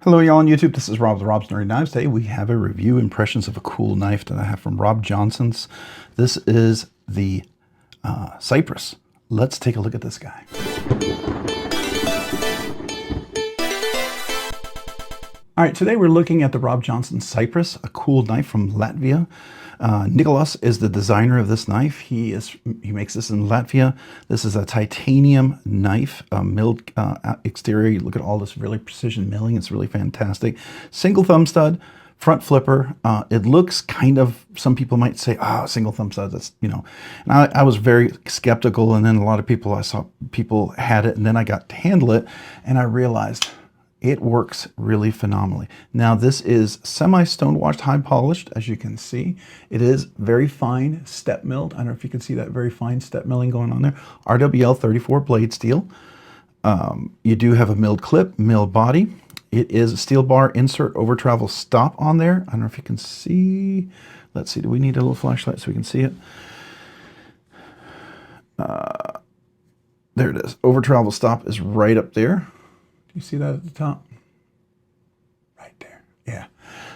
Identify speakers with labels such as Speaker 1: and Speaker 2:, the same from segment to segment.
Speaker 1: Hello y'all on YouTube, this is Rob with Rob's Nerdy Knives. Today we have a review impressions of a cool knife that I have from Rob Johnson's. This is the Cypress. Let's take a look at this guy. All right, today we're looking at the Rob Johnson Cypress, a cool knife from Latvia. Nicholas is the designer of this knife. He makes this in Latvia. This is a titanium knife, milled exterior. Look at all this really precision milling. It's really fantastic. Single thumb stud, front flipper. It looks kind of, some people might say, single thumb stud, that's, you know. And I was very skeptical, and then a lot of people, I saw people had it, and then I got to handle it, and I realized it works really phenomenally. Now this is semi-stone washed, high polished, as you can see. It is very fine step milled. I don't know if you can see that very fine step milling going on there. RWL34 blade steel. You do have a milled clip, milled body. It is a steel bar insert over travel stop on there. I don't know if you can see. Let's see, do we need a little flashlight so we can see it? There it is. Over travel stop is right up there. You see that at the top? Right there, yeah.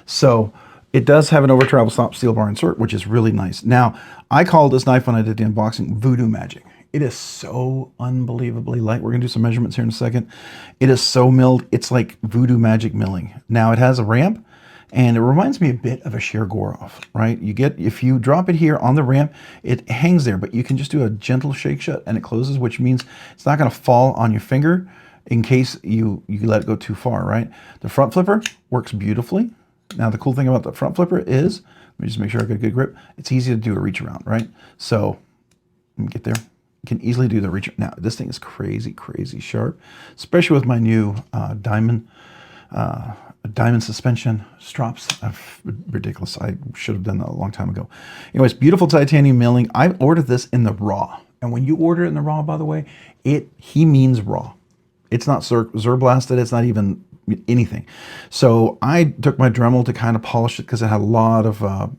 Speaker 1: So it does have an over travel stop steel bar insert, which is really nice. Now, I called this knife when I did the unboxing voodoo magic. It is so unbelievably light. We're gonna do some measurements here in a second. It is so milled, it's like voodoo magic milling. Now it has a ramp, and it reminds me a bit of a shear Gorov, right? You get, if you drop it here on the ramp, it hangs there, but you can just do a gentle shake shut and it closes, which means it's not gonna fall on your finger in case you let it go too far, right? The front flipper works beautifully. Now the cool thing about the front flipper is, let me just make sure I get a good grip, it's easy to do a reach around, right? So, let me get there. You can easily do the reach. Now this thing is crazy, crazy sharp, especially with my new diamond suspension strops. Ridiculous, I should have done that a long time ago. Anyways, beautiful titanium milling. I ordered this in the raw. And when you order it in the raw, by the way, he means raw. It's not Zurblasted, it's not even anything. So I took my Dremel to kind of polish it because it had a lot of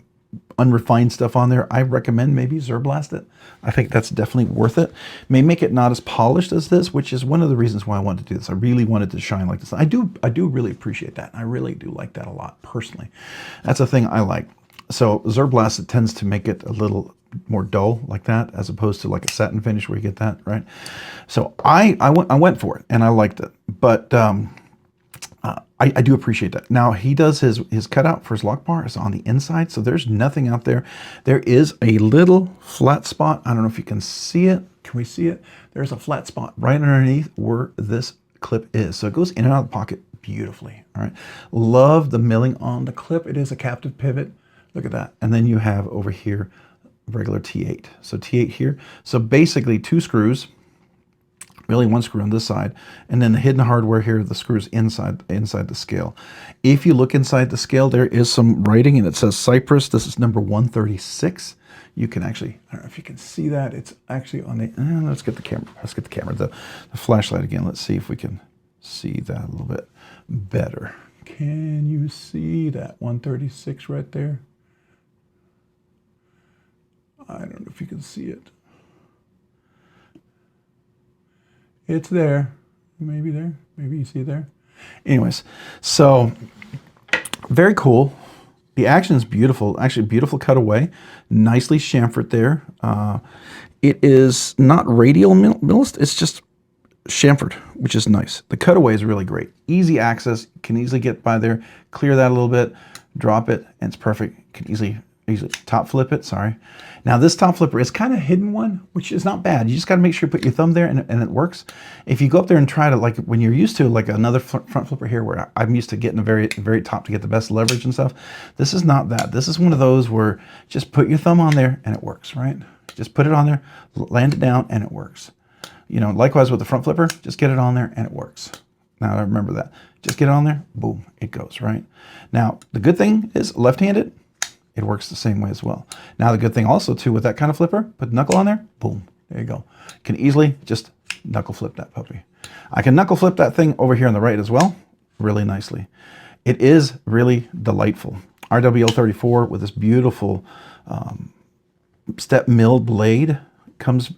Speaker 1: unrefined stuff on there. I recommend maybe Zurblast it. I think that's definitely worth it. May make it not as polished as this, which is one of the reasons why I wanted to do this. I really wanted to shine like this. I do really appreciate that. I really do like that a lot, personally. That's a thing I like. So Zurblasted tends to make it a little more dull like that, as opposed to like a satin finish where you get that, right? So I went for it and I liked it, but I do appreciate that. Now he does his cutout for his lock bar is on the inside, so there's nothing out there. There is a little flat spot. I don't know if you can see it. Can we see it? There's a flat spot right underneath where this clip is. So it goes in and out of the pocket beautifully, all right? Love the milling on the clip. It is a captive pivot. Look at that. And then you have over here regular T8. So T8 here. So basically two screws, really one screw on this side, and then the hidden hardware here, the screws inside the scale. If you look inside the scale, there is some writing and it says Cypress. This is number 136. You can actually, I don't know if you can see that. It's actually on the, let's get the camera. Let's get the camera, the flashlight again. Let's see if we can see that a little bit better. Can you see that 136 right there? I don't know if you can see it. It's there. Maybe there. Maybe you see it there. Anyways, so very cool. The action is beautiful. Actually, beautiful cutaway. Nicely chamfered there. It is not radial milled. It's just chamfered, which is nice. The cutaway is really great. Easy access. Can easily get by there. Clear that a little bit. Drop it, and it's perfect. Can easily top flip it, sorry. Now this top flipper is kind of a hidden one, which is not bad. You just got to make sure you put your thumb there and it works. If you go up there and try to, like when you're used to like another front flipper here where I'm used to getting the very top to get the best leverage and stuff, this is not that. This is one of those where just put your thumb on there and it works, right? Just put it on there, land it down, and it works. You know, likewise with the front flipper, just get it on there and it works. Now I remember that. Just get it on there, boom, it goes, right? Now the good thing is left-handed, it works the same way as well. Now the good thing also too with that kind of flipper, put the knuckle on there, boom, there you go. Can easily just knuckle flip that puppy. I can knuckle flip that thing over here on the right as well, really nicely. It is really delightful. RWL34 with this beautiful step milled blade,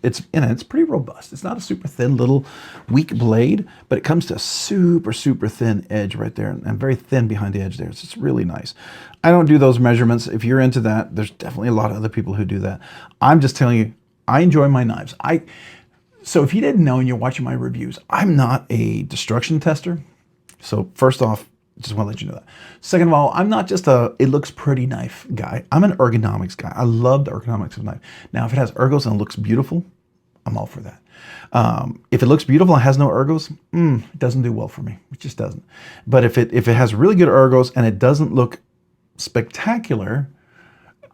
Speaker 1: it's pretty robust. It's not a super thin little weak blade, but it comes to a super, super thin edge right there and very thin behind the edge there. It's just really nice. I don't do those measurements. If you're into that, there's definitely a lot of other people who do that. I'm just telling you, I enjoy my knives. So if you didn't know and you're watching my reviews, I'm not a destruction tester. So first off, just want to let you know that. Second of all, I'm not just it looks pretty knife guy. I'm an ergonomics guy. I love the ergonomics of a knife. Now, if it has ergos and it looks beautiful, I'm all for that. If it looks beautiful and has no ergos, it doesn't do well for me. It just doesn't. But if it has really good ergos and it doesn't look spectacular,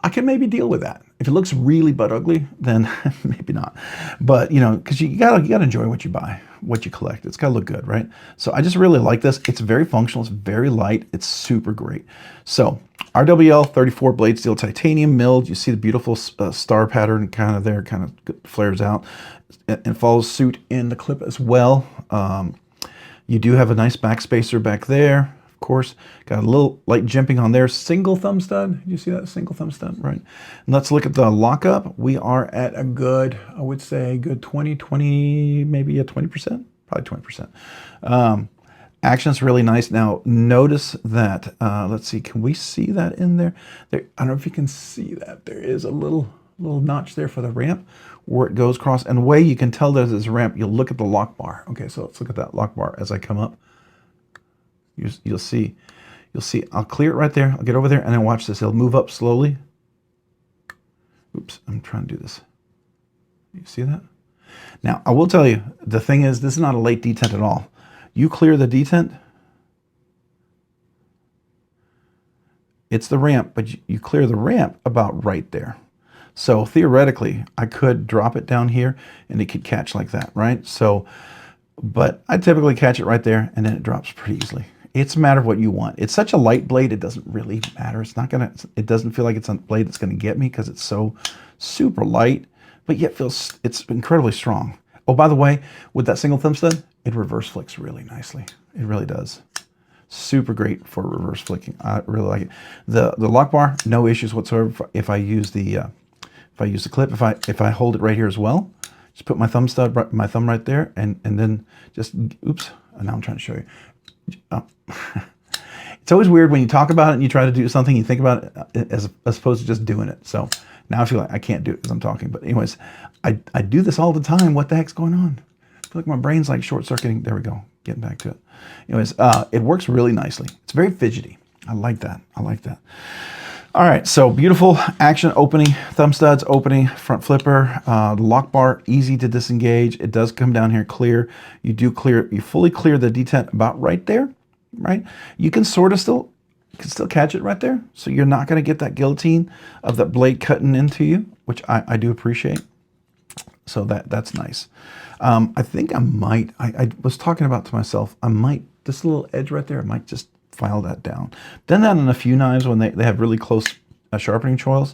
Speaker 1: I can maybe deal with that. If it looks really butt ugly, then maybe not. But you know, because you gotta enjoy what you buy, what you collect. It's gotta look good, right? So I just really like this. It's very functional. It's very light. It's super great. So RWL34 blade steel titanium milled. You see the beautiful star pattern kind of there, kind of flares out and follows suit in the clip as well. You do have a nice back spacer back there. Of course, got a little light jimping on there. Single thumb stud. You see that single thumb stud, right? And let's look at the lockup. We are at a good, I would say, good 20, maybe a 20%, probably 20%. Action's really nice. Now, notice that, let's see, can we see that in there? I don't know if you can see that. There is a little notch there for the ramp where it goes across. And the way you can tell there's this ramp, you'll look at the lock bar. Okay, so let's look at that lock bar as I come up. You'll see, I'll clear it right there. I'll get over there and then watch this. It'll move up slowly. Oops, I'm trying to do this. You see that? Now, I will tell you, the thing is, this is not a late detent at all. You clear the detent, it's the ramp, but you clear the ramp about right there. So theoretically, I could drop it down here and it could catch like that, right? So, but I typically catch it right there and then it drops pretty easily. It's a matter of what you want. It's such a light blade, it doesn't really matter. It doesn't feel like it's a blade that's gonna get me because it's so super light, but yet it's incredibly strong. Oh, by the way, with that single thumb stud, it reverse flicks really nicely. It really does. Super great for reverse flicking. I really like it. The lock bar, no issues whatsoever. If I use the clip, if I hold it right here as well, just put my thumb right there, and then just oops. And now I'm trying to show you. It's always weird when you talk about it and you try to do something, you think about it as opposed to just doing it. So now I feel like I can't do it because I'm talking. But anyways, I do this all the time. What the heck's going on? I feel like my brain's like short-circuiting. There we go. Getting back to it. Anyways, it works really nicely. It's very fidgety. I like that. I like that. All right, so beautiful action opening, thumb studs opening, front flipper, the lock bar, easy to disengage. It does come down here clear. You fully clear the detent about right there, right? You can sort of still catch it right there. So you're not gonna get that guillotine of that blade cutting into you, which I do appreciate. So that's nice. I think I was talking about to myself, this little edge right there, I might just file that down. Done that on a few knives when they have really close sharpening choils.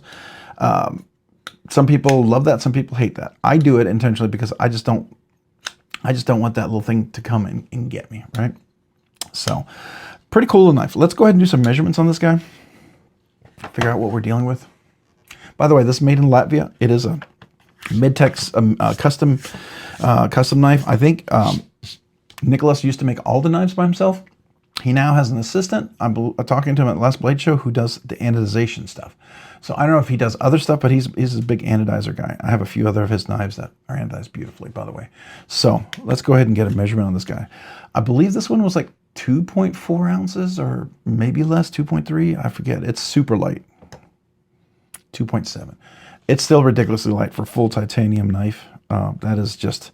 Speaker 1: Some people love that, some people hate that. I do it intentionally because I just don't want that little thing to come and get me, right? So, pretty cool little knife. Let's go ahead and do some measurements on this guy. Figure out what we're dealing with. By the way, this is made in Latvia. It is a Midtex custom knife. I think Nicholas used to make all the knives by himself. He now has an assistant. I'm talking to him at the last Blade Show who does the anodization stuff. So I don't know if he does other stuff, but he's a big anodizer guy. I have a few other of his knives that are anodized beautifully, by the way. So let's go ahead and get a measurement on this guy. I believe this one was like 2.4 ounces or maybe less, 2.3. I forget. It's super light. 2.7. It's still ridiculously light for full titanium knife. That is just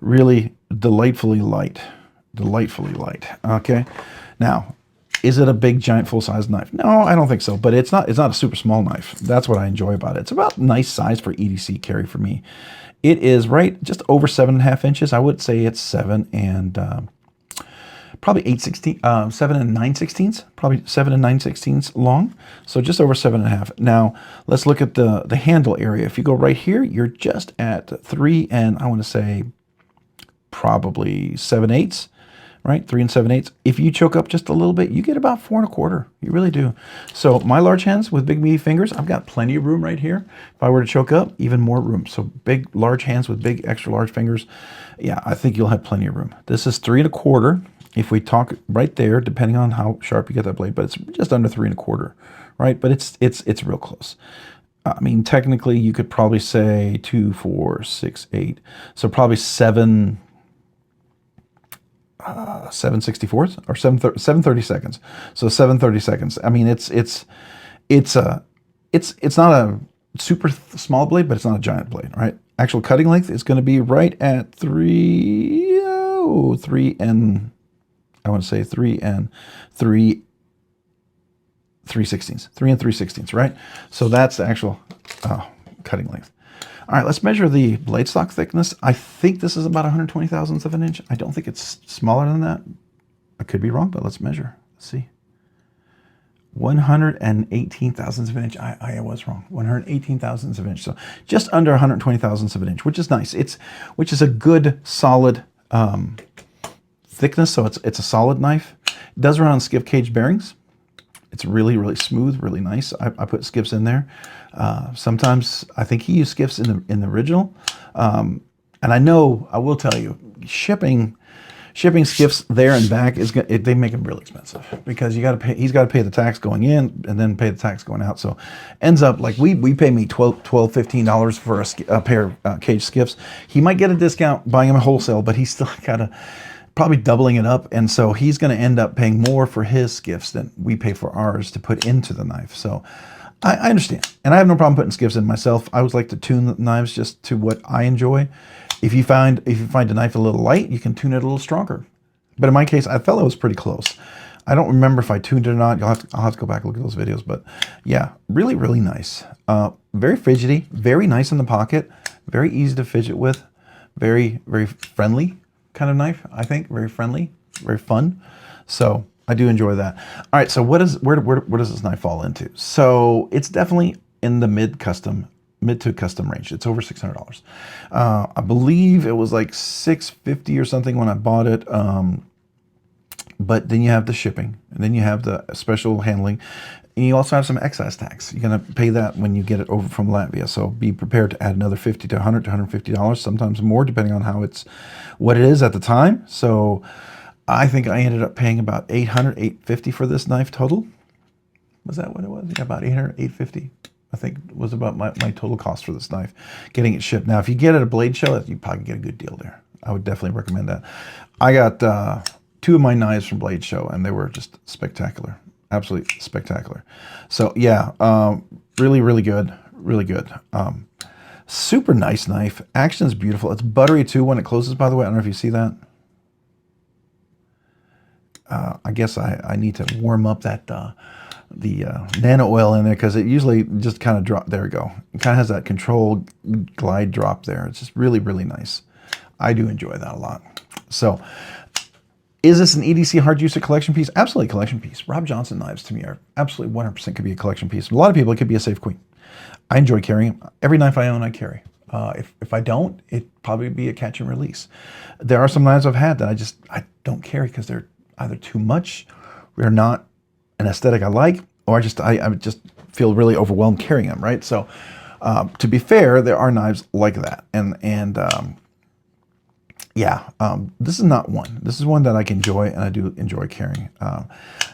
Speaker 1: really delightfully light. Delightfully light. Okay. Now, is it a big, giant, full-size knife? No, I don't think so. But it's not a super small knife. That's what I enjoy about it. It's about nice size for EDC carry for me. It is just over 7.5 inches. I would say it's 7 and probably 7 and 9/16, probably 7 and 9/16 long. So just over 7.5. Now let's look at the handle area. If you go right here, you're just at 3 and I want to say probably 7/8. right? 3 7/8. If you choke up just a little bit, you get about 4 1/4. You really do. So my large hands with big meaty fingers, I've got plenty of room right here. If I were to choke up, even more room. So big, large hands with big, extra large fingers, yeah, I think you'll have plenty of room. This is 3 1/4. If we talk right there, depending on how sharp you get that blade, but it's just under 3 1/4, right? But it's real close. I mean, technically, you could probably say 2, 4, 6, 8. So probably 7/64 or 7/32. So 7/32. I mean, it's not a super small blade, but it's not a giant blade, right? Actual cutting length is going to be right at 3 and I want to say 3 and 3/16, 3 and 3/16, right? So that's the actual cutting length. All right, let's measure the blade stock thickness. I think this is about 120 thousandths of an inch. I don't think it's smaller than that. I could be wrong, but let's measure. Let's see. 118 thousandths of an inch. I was wrong. 118 thousandths of an inch. So just under 120 thousandths of an inch, which is nice. Which is a good solid thickness. So it's a solid knife. It does run on Skiff Caged Bearings. It's really, really smooth, really nice. I put skiffs in there. Sometimes I think he used skiffs in the original. And I know, I will tell you, shipping skiffs there and back they make them really expensive because he's got to pay the tax going in and then pay the tax going out. So ends up like we pay me $15 for a pair of caged skiffs. He might get a discount buying them wholesale, but he's still got to probably doubling it up, and so he's going to end up paying more for his skiffs than we pay for ours to put into the knife. So I understand, and I have no problem putting skiffs in myself. I always like to tune the knives just to what I enjoy. If you find a knife a little light, you can tune it a little stronger. But in my case, I felt it was pretty close. I don't remember if I tuned it or not. I'll have to go back and look at those videos. But yeah, really, really nice. Very fidgety, very nice in the pocket, very easy to fidget with, very, very friendly kind of knife. I think very friendly, very fun. So I do enjoy that. All right, so where does this knife fall into? So it's definitely in the mid to custom range. It's over $600. I believe it was like $650 or something when I bought it. But then you have the shipping, and then you have the special handling, and you also have some excise tax. You're going to pay that when you get it over from Latvia. So be prepared to add another $50 to $100 to $150, sometimes more, depending on what it is at the time. So I think I ended up paying about $800, $850 for this knife total. Was that what it was? Yeah, about $800, $850. I think was about my total cost for this knife, getting it shipped. Now, if you get it at a blade show, you probably get a good deal there. I would definitely recommend that. I got 2 of my knives from Blade Show, and they were just spectacular, absolutely spectacular. So yeah, really, really good, really good. Super nice knife. Action is beautiful. It's buttery too when it closes, by the way. I don't know if you see that. I guess I need to warm up that the nano oil in there, because it usually just kind of drop. There we go. It kind of has that controlled glide drop there. It's just really, really nice. I do enjoy that a lot. So is this an EDC hard user collection piece? Absolutely a collection piece. Rob Johnson knives to me are absolutely 100% could be a collection piece. A lot of people, it could be a safe queen. I enjoy carrying them. Every knife I own, I carry. If I don't, it'd probably be a catch and release. There are some knives I've had that I don't carry because they're either too much, they're not an aesthetic I like, or I just feel really overwhelmed carrying them, right? So to be fair, there are knives like that. This is not one. This is one that I can enjoy, and I do enjoy carrying. I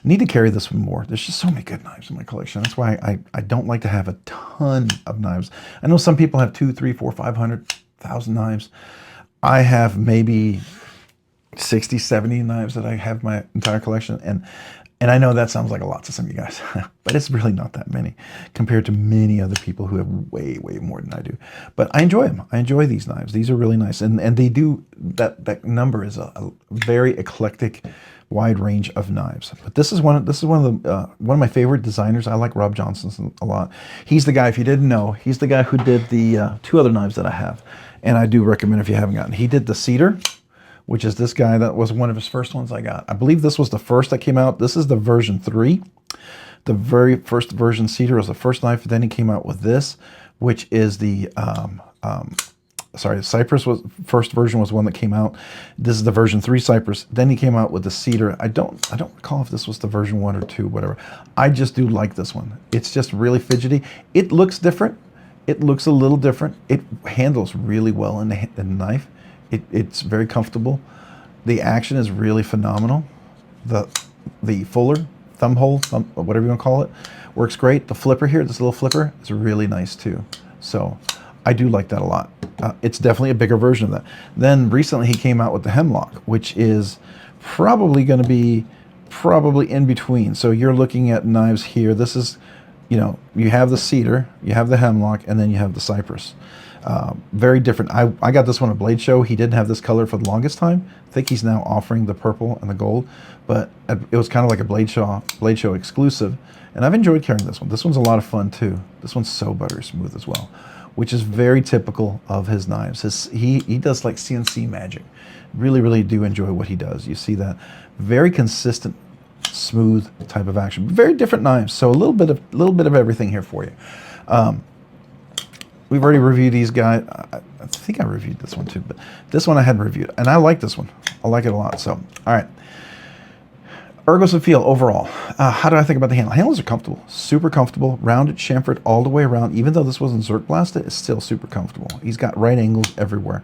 Speaker 1: need to carry this one more. There's just so many good knives in my collection. That's why I don't like to have a ton of knives. I know some people have 200, 300, 400, 500,000 knives. I have maybe 60, 70 knives that I have my entire collection, and I know that sounds like a lot to some of you guys, but it's really not that many compared to many other people who have way, way more than I do. But I enjoy them. I enjoy these knives. These are really nice, and they do that number is a very eclectic, wide range of knives. But this is one of my favorite designers. I like Rob Johnson a lot. He's the guy, if you didn't know, he's the guy who did the 2 other knives that I have, and I do recommend if you haven't gotten. He did the cedar, which is this guy. That was one of his first ones I got. I believe this was the first that came out. This is the version 3. The very first version cedar was the first knife. Then he came out with this, which is the sorry, Cypress was first version was one that came out. This is the version 3 Cypress. Then he came out with the cedar. I don't recall if this was the version 1 or 2, whatever. I just do like this one. It's just really fidgety. It looks different. It looks a little different. It handles really well in the knife. It's very comfortable. The action is really phenomenal. The fuller, thumb hole, whatever you want to call it, works great. The flipper here, this little flipper, is really nice too. So I do like that a lot. It's definitely a bigger version of that. Then recently he came out with the hemlock, which is probably going to be in between. So you're looking at knives here. This is, you know, you have the cedar, you have the hemlock, and then you have the cypress. Very different. I got this one at Blade Show. He didn't have this color for the longest time. I think he's now offering the purple and the gold, but it was kind of like a Blade Show exclusive. And I've enjoyed carrying this one. This one's a lot of fun too. This one's so buttery smooth as well, which is very typical of his knives. He does like CNC magic. Really, really do enjoy what he does. You see that very consistent, smooth type of action. Very different knives. So a little bit of everything here for you. We've already reviewed these guys. I think I reviewed this one too, but this one I hadn't reviewed, and I like this one. I like it a lot. So, all right. Ergos and feel overall. How do I think about the handle? Handles are comfortable, super comfortable, rounded, chamfered all the way around. Even though this wasn't Zerk blasted, it's still super comfortable. He's got right angles everywhere.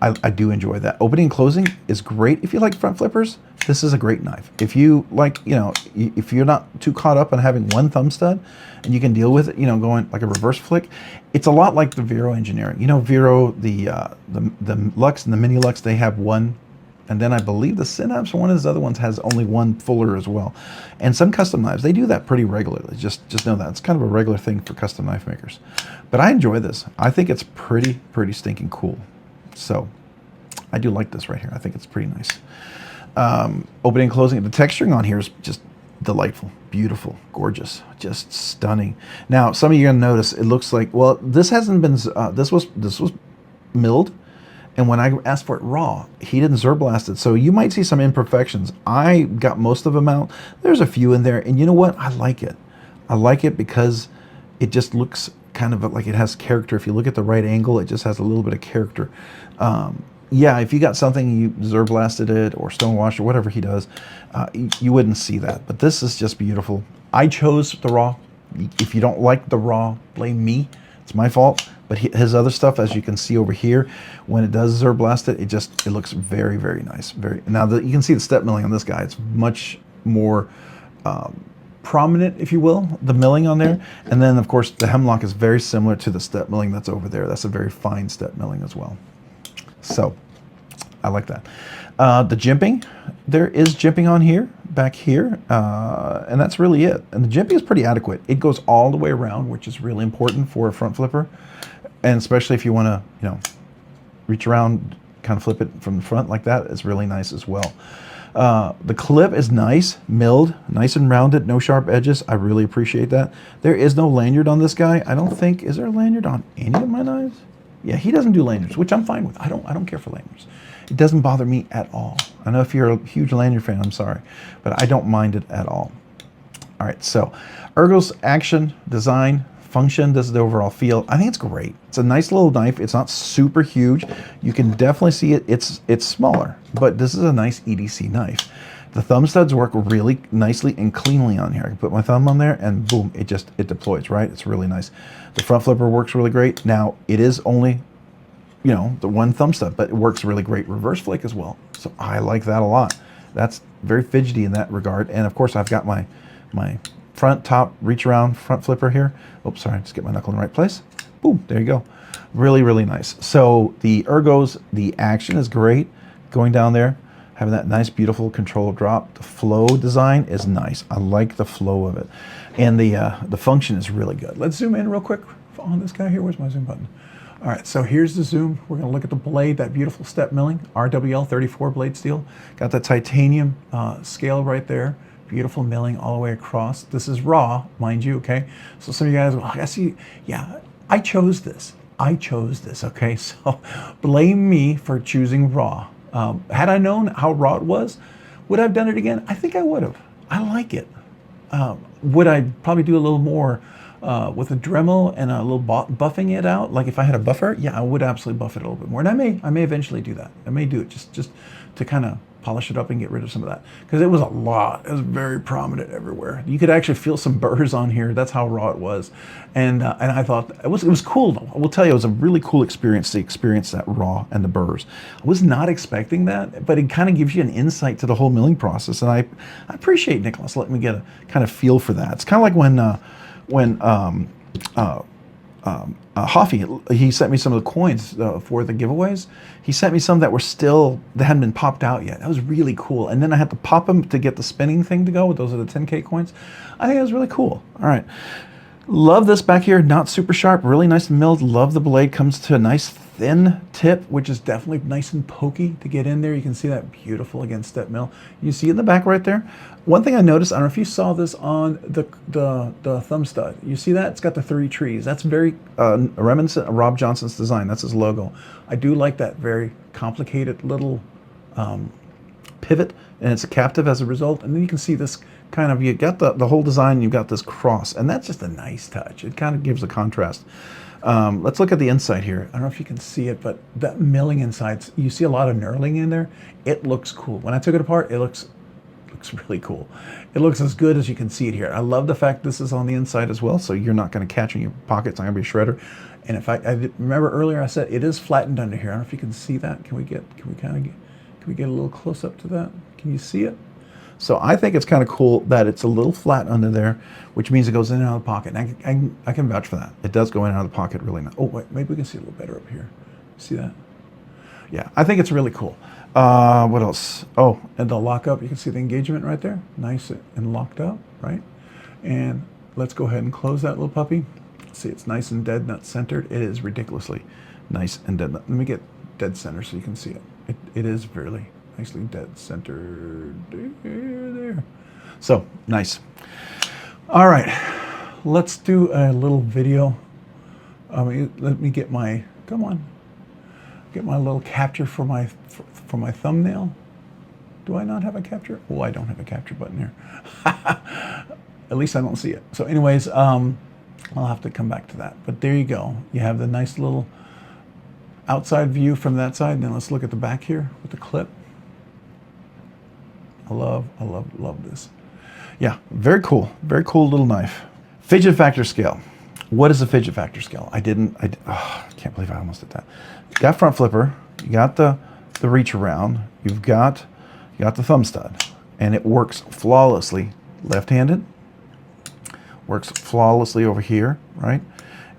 Speaker 1: I do enjoy that. Opening and closing is great. If you like front flippers, this is a great knife. If you like, you know, if you're not too caught up on having one thumb stud and you can deal with it, you know, going like a reverse flick, it's a lot like the Vero engineering. You know, Vero, the Lux and the Mini Lux, they have one. And then I believe the Synapse, one of his other ones, has only one fuller as well. And some custom knives, they do that pretty regularly. Just know that. It's kind of a regular thing for custom knife makers. But I enjoy this. I think it's pretty stinking cool. So I do like this right here. I think it's pretty nice. Opening and closing. The texturing on here is just delightful, beautiful, gorgeous, just stunning. Now, some of you are going to notice it looks like, well, this hasn't been, this was milled. And when I asked for it raw, he didn't Zerblast it. So you might see some imperfections. I got most of them out. There's a few in there. And you know what? I like it. I like it because it just looks kind of like it has character. If you look at the right angle, it just has a little bit of character. Yeah, if you got something, you Zerblasted it or stonewashed or whatever he does, you wouldn't see that. But this is just beautiful. I chose the raw. If you don't like the raw, blame me. It's my fault. But his other stuff, as you can see over here, when it does Zerblast it, it looks very nice. Now you can see the step milling on this guy. It's much more prominent, if you will, the milling on there. And then, of course, the hemlock is very similar to the step milling that's over there. That's a very fine step milling as well. So I like that. The jimping, there is jimping on here, back here, and that's really it. And the jimping is pretty adequate. It goes all the way around, which is really important for a front flipper. And especially if you want to, you know, reach around, kind of flip it from the front like that, it's really nice as well. The clip is nice, milled, nice and rounded, no sharp edges. I really appreciate that. There is no lanyard on this guy. I don't think, is there a lanyard on any of my knives? Yeah, he doesn't do lanyards, which I'm fine with. I don't care for lanyards. It doesn't bother me at all. I know if you're a huge lanyard fan, I'm sorry, but I don't mind it at all. All right, so Ergos action, design, function, this is the overall feel. I think it's great. It's a nice little knife. It's not super huge. You can definitely see it. It's smaller, but this is a nice EDC knife. The thumb studs work really nicely and cleanly on here. I can put my thumb on there and boom, it deploys, right? It's really nice. The front flipper works really great. Now, it is only, you know, the one thumb stud, but it works really great reverse flick as well. So I like that a lot. That's very fidgety in that regard. And of course, I've got my front top reach around front flipper here. Oops, sorry, just get my knuckle in the right place. Boom, there you go. Really nice. So the Ergos, the action is great. Going down there, having that nice, beautiful control drop. The flow design is nice. I like the flow of it. And the function is really good. Let's zoom in real quick on this guy here. Where's my zoom button? All right, so here's the zoom. We're gonna look at the blade, that beautiful step milling, RWL34 blade steel. Got that titanium scale right there. Beautiful milling all the way across. This is raw, mind you, okay? So some of you guys, well, I see, yeah, I chose this, okay? So blame me for choosing raw. Had I known how raw it was, would I have done it again? I think I would have. I like it. Would I probably do a little more with a Dremel and a little buffing it out, like if I had a buffer, yeah, I would absolutely buff it a little bit more. And I may eventually do that. I may do it just to kind of polish it up and get rid of some of that, because it was a lot. It was very prominent everywhere. You could actually feel some burrs on here. That's how raw it was, and I thought it was cool though. I will tell you, it was a really cool experience to experience that raw and the burrs. I was not expecting that, but it kind of gives you an insight to the whole milling process, and I appreciate Nicholas letting me get a kind of feel for that. It's kind of like when Hoffy, he sent me some of the coins for the giveaways. He sent me some that were that hadn't been popped out yet. That was really cool. And then I had to pop them to get the spinning thing to go. Those are the 10K coins. I think it was really cool. All right. Love this back here. Not super sharp. Really nice and milled. Love the blade. Comes to a nice thin tip, which is definitely nice and pokey to get in there. You can see that beautiful against step mill. You see in the back right there. One thing I noticed, I don't know if you saw this on the thumb stud. You see that? It's got the 3 trees. That's very reminiscent of Rob Johnson's design. That's his logo. I do like that very complicated little pivot, and it's a captive as a result. And then you can see this kind of, you got the whole design, you've got this cross, and that's just a nice touch. It kind of gives a contrast. Let's look at the inside here. I don't know if you can see it, but that milling inside, you see a lot of knurling in there. It looks cool. When I took it apart, it looks really cool. It looks as good as you can see it here. I love the fact this is on the inside as well, so you're not going to catch in your pocket. It's not going to be a shredder. And if I remember earlier I said it is flattened under here. I don't know if you can see that. Can we get a little close up to that? Can you see it? So I think it's kind of cool that it's a little flat under there, which means it goes in and out of the pocket. And I can vouch for that. It does go in and out of the pocket really nice. Oh, wait, maybe we can see a little better up here. See that? Yeah, I think it's really cool. What else? Oh, and the lockup. You can see the engagement right there. Nice and locked up, right? And let's go ahead and close that little puppy. See, it's nice and dead nut centered. It is ridiculously nice and dead nut. Let me get dead center so you can see it. It is really nicely dead centered there. So nice. All right, let's do a little video. Let me get my, come on, get my little capture for my thumbnail. Do I not have a capture? Oh, I don't have a capture button here. At least I don't see it. So anyways, I'll have to come back to that. But there you go. You have the nice little outside view from that side. Now let's look at the back here with the clip. I love this. Yeah, very cool little knife. Fidget factor scale. What is a fidget factor scale? I can't believe I almost did that. You got front flipper, you got the reach around, you've got the thumb stud, and it works flawlessly left-handed, works flawlessly over here, right?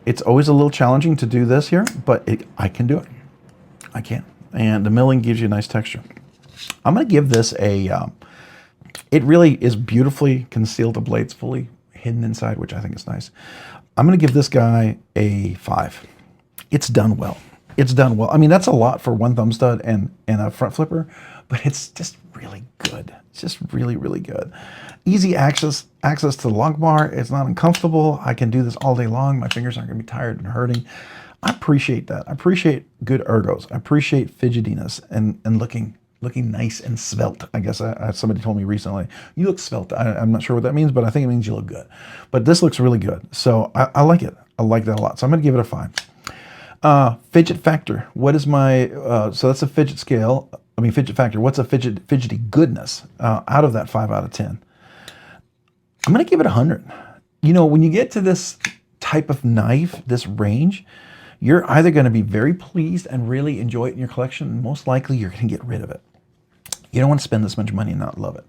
Speaker 1: It's always a little challenging to do this here, but I can do it. I can. And the milling gives you a nice texture. I'm going to give this it really is beautifully concealed. The blade's fully hidden inside, which I think is nice. I'm going to give this guy a 5. It's done well. It's done well. I mean, that's a lot for one thumb stud and a front flipper, but it's just really good. It's just really, really good. Easy access to the lug bar. It's not uncomfortable. I can do this all day long. My fingers aren't going to be tired and hurting. I appreciate that. I appreciate good ergos. I appreciate fidgetiness and looking nice and svelte. I guess somebody told me recently, you look svelte. I'm not sure what that means, but I think it means you look good. But this looks really good. So I like it. I like that a lot. So I'm going to give it a 5. Fidget factor. What is my, so that's a fidget scale. I mean, fidget factor. What's a fidgety goodness out of that 5 out of 10? I'm going to give it 100. You know, when you get to this type of knife, this range, you're either going to be very pleased and really enjoy it in your collection, and most likely you're going to get rid of it. You don't want to spend this much money and not love it.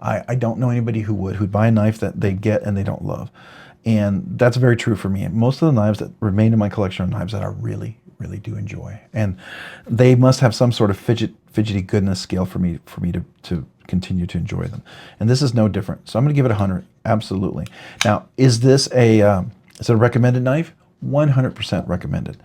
Speaker 1: I don't know anybody who'd buy a knife that they get and they don't love. And that's very true for me. Most of the knives that remain in my collection are knives that I really, really do enjoy. And they must have some sort of fidgety goodness scale for me to continue to enjoy them. And this is no different. So I'm going to give it 100. Absolutely. Now, is this a recommended knife? 100% recommended.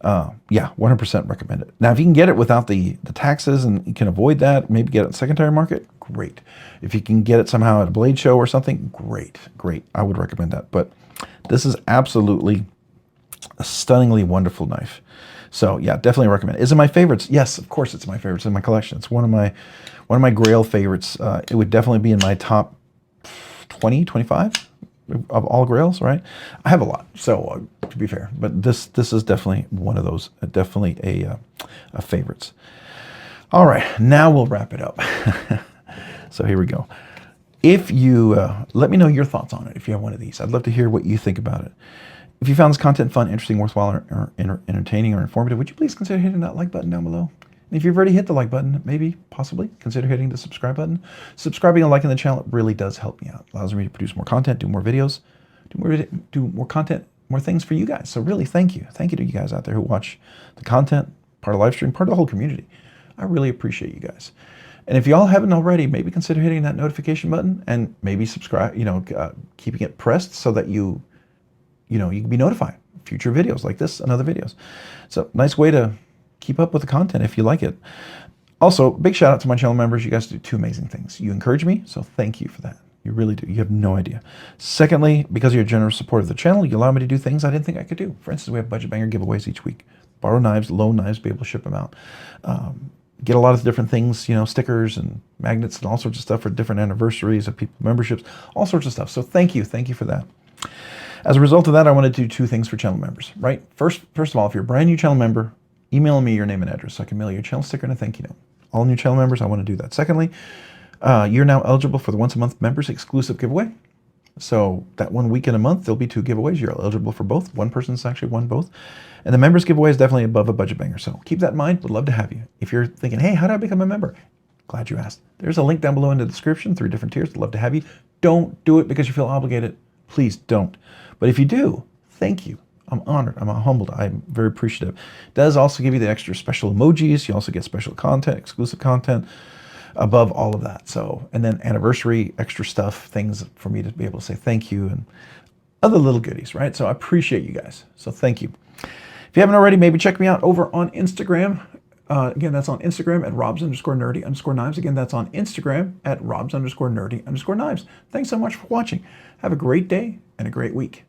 Speaker 1: Yeah, 100% recommended. Now, if you can get it without the taxes and you can avoid that, maybe get it in the secondary market, great. If you can get it somehow at a blade show or something, great. I would recommend that. But this is absolutely a stunningly wonderful knife. So yeah, definitely recommend it. Is it my favorites? Yes, of course it's my favorites in my collection. It's one of my grail favorites. It would definitely be in my top 20, 25, of all grails, right? I have a lot, so to be fair, but this is definitely one of those, definitely a favorites. All right, now we'll wrap it up. So here we go. If you, let me know your thoughts on it if you have one of these. I'd love to hear what you think about it. If you found this content fun, interesting, worthwhile, or entertaining, or informative, would you please consider hitting that like button down below? And if you've already hit the like button, maybe, possibly, consider hitting the subscribe button. Subscribing and liking the channel really does help me out. It allows me to produce more content, do more videos, do more content, more things for you guys. So really, thank you. Thank you to you guys out there who watch the content, part of the live stream, part of the whole community. I really appreciate you guys. And if y'all haven't already, maybe consider hitting that notification button and maybe subscribe, keeping it pressed so that you can be notified of future videos like this and other videos. So nice way to keep up with the content if you like it. Also, big shout out to my channel members. You guys do 2 amazing things. You encourage me, so thank you for that. You really do. You have no idea. Secondly, because of your generous support of the channel, you allow me to do things I didn't think I could do. For instance, we have budget banger giveaways each week. Borrow knives, loan knives, be able to ship them out. Get a lot of different things, stickers and magnets and all sorts of stuff for different anniversaries of people, memberships, all sorts of stuff. So thank you for that. As a result of that, I want to do 2 things for channel members, right? First of all, if you're a brand new channel member, email me your name and address so I can mail you a channel sticker and a thank you note. All new channel members, I want to do that. Secondly, you're now eligible for the once a month members exclusive giveaway. So that 1 week in a month, there'll be 2 giveaways. You're eligible for both. One person's actually won both. And the members giveaway is definitely above a budget banger. So keep that in mind. Would love to have you. If you're thinking, hey, how do I become a member? Glad you asked. There's a link down below in the description, 3 different tiers. Would love to have you. Don't do it because you feel obligated. Please don't. But if you do, thank you. I'm honored. I'm humbled. I'm very appreciative. It does also give you the extra special emojis. You also get special content, exclusive content above all of that. So, and then anniversary, extra stuff, things for me to be able to say thank you and other little goodies, right? So I appreciate you guys. So thank you. If you haven't already, maybe check me out over on Instagram. Again, that's on Instagram at robs_nerdy_knives. Again, that's on Instagram at robs_nerdy_knives. Thanks so much for watching. Have a great day and a great week.